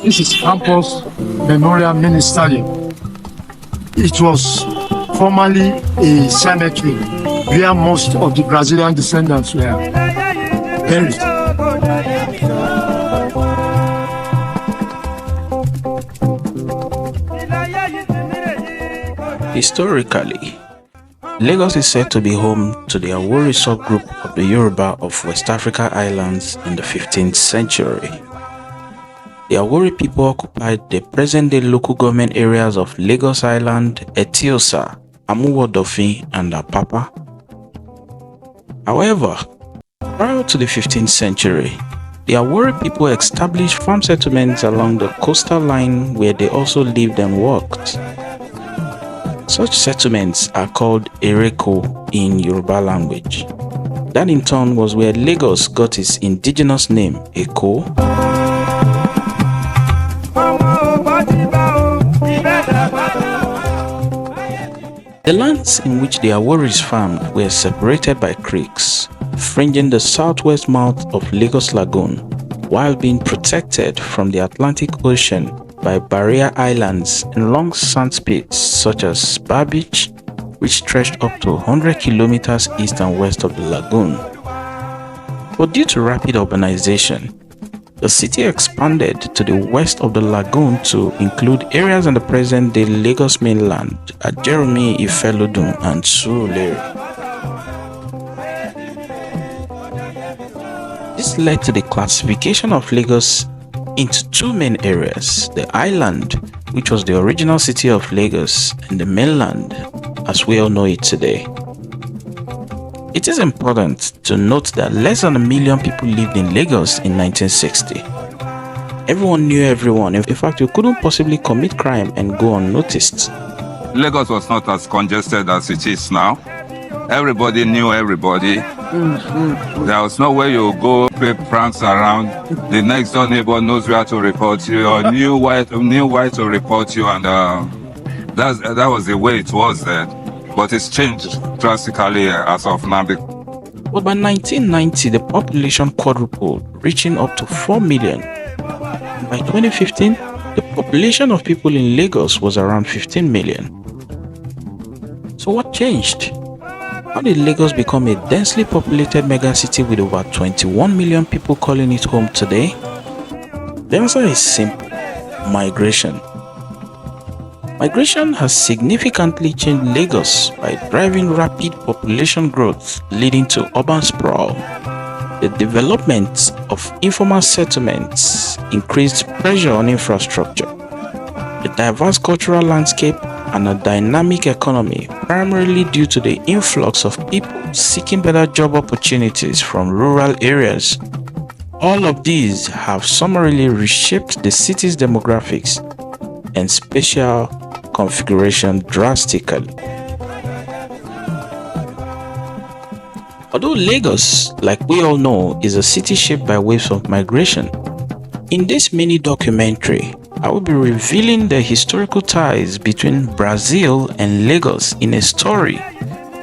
This is Campus Memorial Mini Stadium. It was formerly a cemetery where most of the Brazilian descendants were buried. Historically, Lagos is said to be home to the Awori subgroup of the Yoruba of West Africa Islands in the 15th century. The Awori people occupied the present-day local government areas of Lagos Island, Eti-Osa, Amuwo-Odofin, and Apapa. However, prior to the 15th century, the Awori people established farm settlements along the coastal line where they also lived and worked. Such settlements are called Ereko in Yoruba language. That in turn was where Lagos got its indigenous name, Eko. The lands in which the Aworis farmed were separated by creeks, fringing the southwest mouth of Lagos Lagoon, while being protected from the Atlantic Ocean by barrier islands and long sand spits such as Bar Beach, which stretched up to 100 kilometers east and west of the lagoon. But due to rapid urbanization, the city expanded to the west of the lagoon to include areas on the present-day Lagos mainland, Ajeromi-Ifelodun and Surulere. This led to the classification of Lagos into two main areas, the island, which was the original city of Lagos, and the mainland, as we all know it today. It is important to note that less than 1 million people lived in Lagos in 1960. Everyone knew everyone. In fact, you couldn't possibly commit crime and go unnoticed. Lagos was not as congested as it is now. Everybody knew everybody. There was no way you go play pranks around. The next door neighbor knows where to report you, or knew where to report you, and that was the way it was then. But it's changed drastically as of now. But by 1990, the population quadrupled, reaching up to 4 million. By 2015, the population of people in Lagos was around 15 million. So what changed? How did Lagos become a densely populated megacity with over 21 million people calling it home today? The answer is simple: migration. Migration has significantly changed Lagos by driving rapid population growth, leading to urban sprawl. The development of informal settlements increased pressure on infrastructure. A diverse cultural landscape and a dynamic economy, primarily due to the influx of people seeking better job opportunities from rural areas. All of these have summarily reshaped the city's demographics and spatial configuration drastically. Although Lagos, like we all know, is a city shaped by waves of migration, in this mini documentary, I will be revealing the historical ties between Brazil and Lagos in a story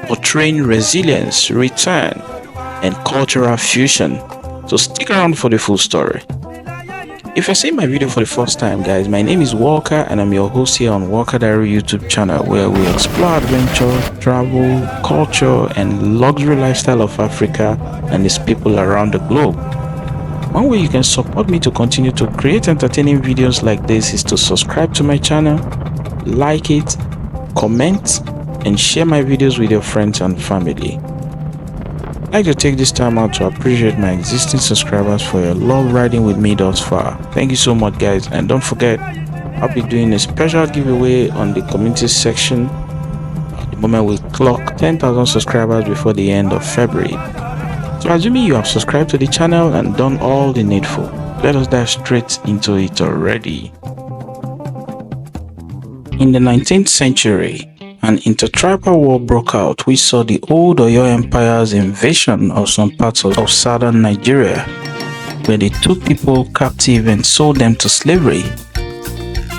portraying resilience, return, and cultural fusion. So stick around for the full story. If you're seeing my video for the first time, guys, my name is Walker and I'm your host here on Walker Diary YouTube channel, where we explore adventure, travel, culture, and luxury lifestyle of Africa and its people around the globe. One way you can support me to continue to create entertaining videos like this is to subscribe to my channel, like it, comment, and share my videos with your friends and family. I'd like to take this time out to appreciate my existing subscribers for your love riding with me thus far. Thank you so much, guys, and don't forget, I'll be doing a special giveaway on the community section at the moment we clock 10,000 subscribers before the end of February. So assuming you have subscribed to the channel and done all the needful, let us dive straight into it already. In the 19th century, an intertribal war broke out which saw the old Oyo Empire's invasion of some parts of southern Nigeria, where they took people captive and sold them to slavery.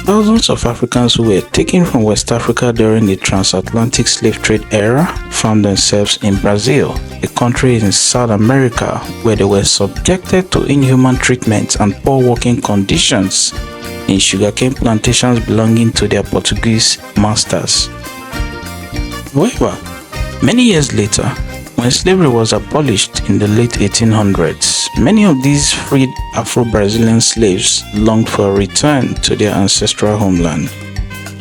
Thousands of Africans who were taken from West Africa during the transatlantic slave trade era found themselves in Brazil, a country in South America where they were subjected to inhuman treatment and poor working conditions. in sugarcane plantations belonging to their Portuguese masters. However, many years later, when slavery was abolished in the late 1800s, many of these freed Afro-Brazilian slaves longed for a return to their ancestral homeland,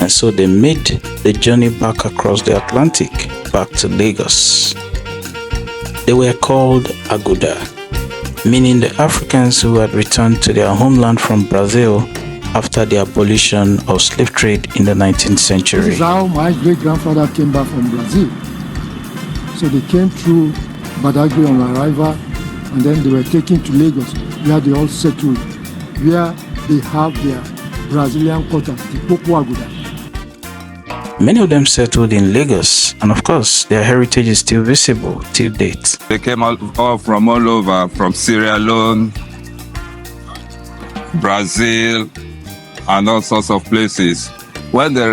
and so they made the journey back across the Atlantic, back to Lagos. They were called Aguda, meaning the Africans who had returned to their homeland from Brazil after the abolition of slave trade in the 19th century. This is how my great-grandfather came back from Brazil. So they came through Badagry on arrival, and then they were taken to Lagos, where they all settled, where they have their Brazilian quarters, the Popo Aguda. Many of them settled in Lagos, and of course, their heritage is still visible till date. They came all from all over, from Sierra Leone, Brazil, and all sorts of places. When they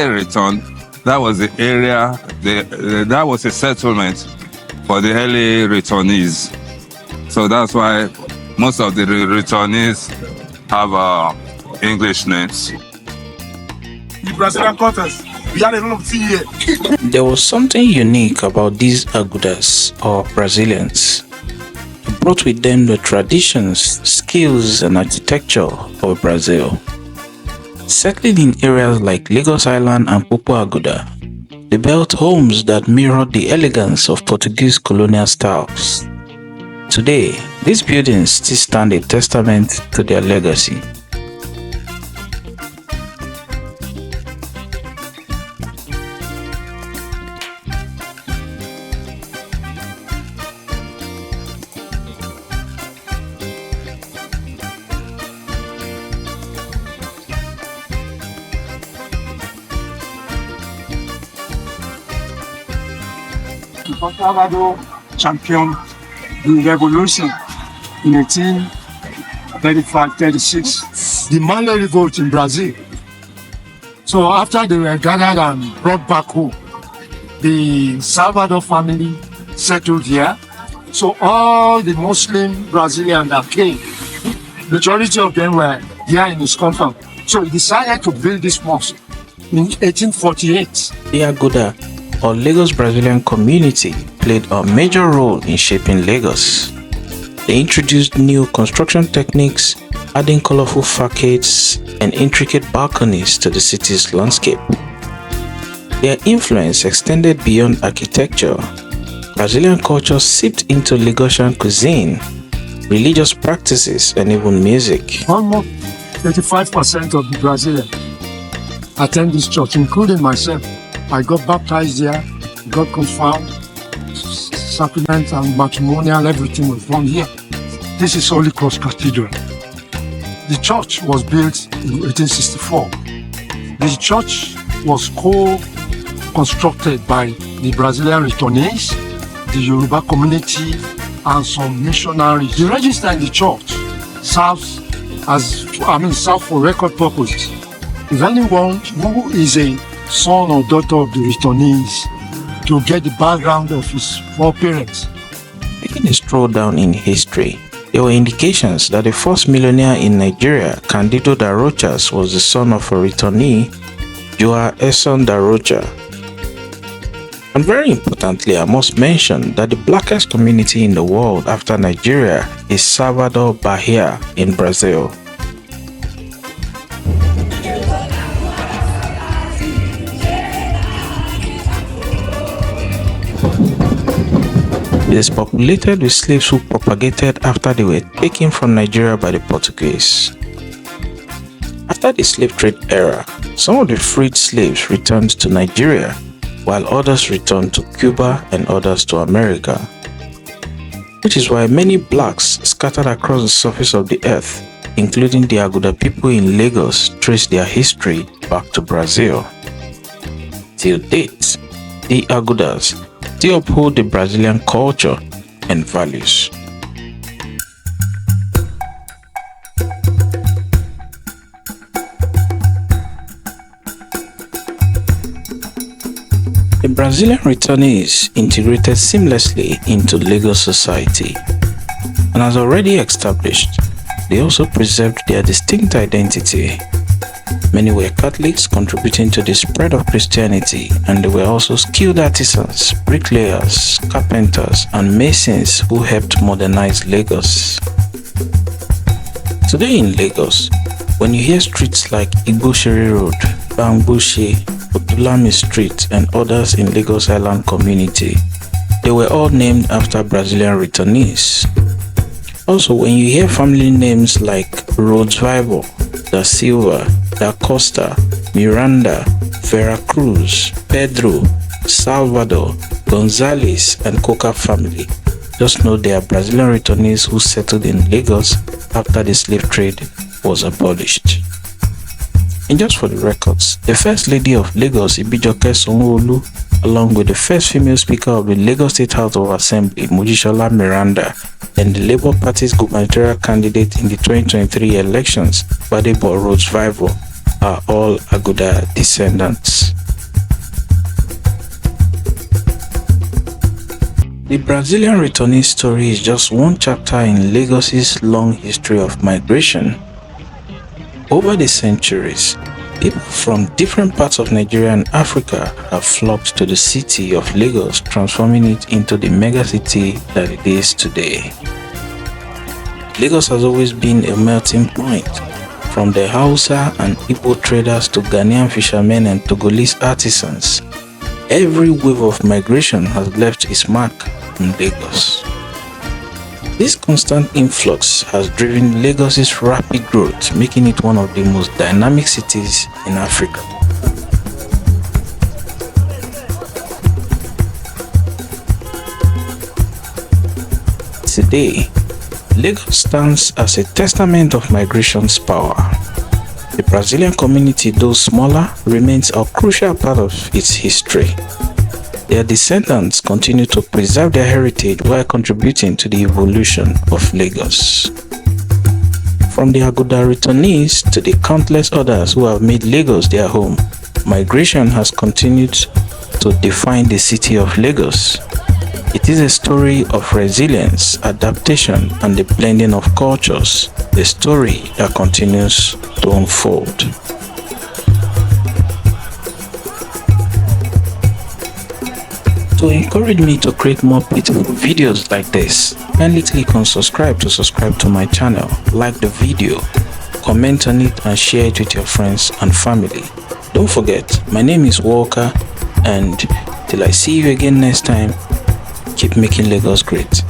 returned, that was the area, that was a settlement for the early returnees. So that's why most of the returnees have English names. The Brazilian quarters, we had a lot of tea here. There was something unique about these Agudas, or Brazilians. They brought with them the traditions, skills, and architecture of Brazil. Settling in areas like Lagos Island and Popo Aguda, they built homes that mirrored the elegance of Portuguese colonial styles. Today, these buildings still stand a testament to their legacy. Popo Aguda championed the revolution in 1835-36, the Malay revolt in Brazil. So after they were gathered and brought back home, the Salvador family settled here. So all the Muslim Brazilians that came, majority of them were here in his compound. So he decided to build this mosque in 1848. The Aguda, or Lagos Brazilian community, played a major role in shaping Lagos. They introduced new construction techniques, adding colorful facades and intricate balconies to the city's landscape. Their influence extended beyond architecture. Brazilian culture seeped into Lagosian cuisine, religious practices, and even music. Almost 35% of the Brazilians attend this church, including myself. I got baptized there, got confirmed, sacrament and matrimonial, everything was done here. This is Holy Cross Cathedral. The church was built in 1864. The church was co-constructed by the Brazilian returnees, the Yoruba community, and some missionaries. The register in the church serves for record purposes. If anyone who is a son or daughter of the returnees to get the background of his foreparents. Taking a stroll down in history, there were indications that the first millionaire in Nigeria, Candido da Rochas, was the son of a returnee, Joao Esson da Rocha. And very importantly, I must mention that the blackest community in the world after Nigeria is Salvador Bahia in Brazil. It is populated with slaves who propagated after they were taken from Nigeria by the Portuguese. After the slave trade era, some of the freed slaves returned to Nigeria, while others returned to Cuba and others to America. Which is why many blacks scattered across the surface of the earth, including the Aguda people in Lagos, trace their history back to Brazil. Till date, the Agudas still uphold the Brazilian culture and values. The Brazilian returnees integrated seamlessly into Lagos society, and as already established, they also preserved their distinct identity. Many were Catholics, contributing to the spread of Christianity, and there were also skilled artisans, bricklayers, carpenters, and masons who helped modernize Lagos. Today in Lagos, when you hear streets like Igboshere Road, Bangboche, Odulami Street, and others in Lagos Island community, they were all named after Brazilian returnees. Also, when you hear family names like Rhodes-Vivor, Da Silva, Da Costa, Miranda, Veracruz, Pedro, Salvador, Gonzalez, and Coca family, just know they are Brazilian returnees who settled in Lagos after the slave trade was abolished. And just for the records, the first lady of Lagos, Ibijoke Sanwo-Olu, along with the first female speaker of the Lagos State House of Assembly, Mojisola Miranda, and the Labour Party's gubernatorial candidate in the 2023 elections, Gbadebo Rhodes-Vivor, are all Aguda descendants. The Brazilian returnee story is just one chapter in Lagos's long history of migration. Over the centuries, people from different parts of Nigeria and Africa have flocked to the city of Lagos, transforming it into the megacity that it is today. Lagos has always been a melting point, from the Hausa and Igbo traders to Ghanaian fishermen and Togolese artisans. Every wave of migration has left its mark on Lagos. This constant influx has driven Lagos's rapid growth, making it one of the most dynamic cities in Africa. Today, Lagos stands as a testament of migration's power. The Brazilian community, though smaller, remains a crucial part of its history. Their descendants continue to preserve their heritage while contributing to the evolution of Lagos. From the Aguda returnees to the countless others who have made Lagos their home, migration has continued to define the city of Lagos. It is a story of resilience, adaptation, and the blending of cultures, a story that continues to unfold. To encourage me to create more beautiful videos like this, kindly click on subscribe to my channel, like the video, comment on it and share it with your friends and family. Don't forget, my name is Walker, and till I see you again next time, keep making Lagos great.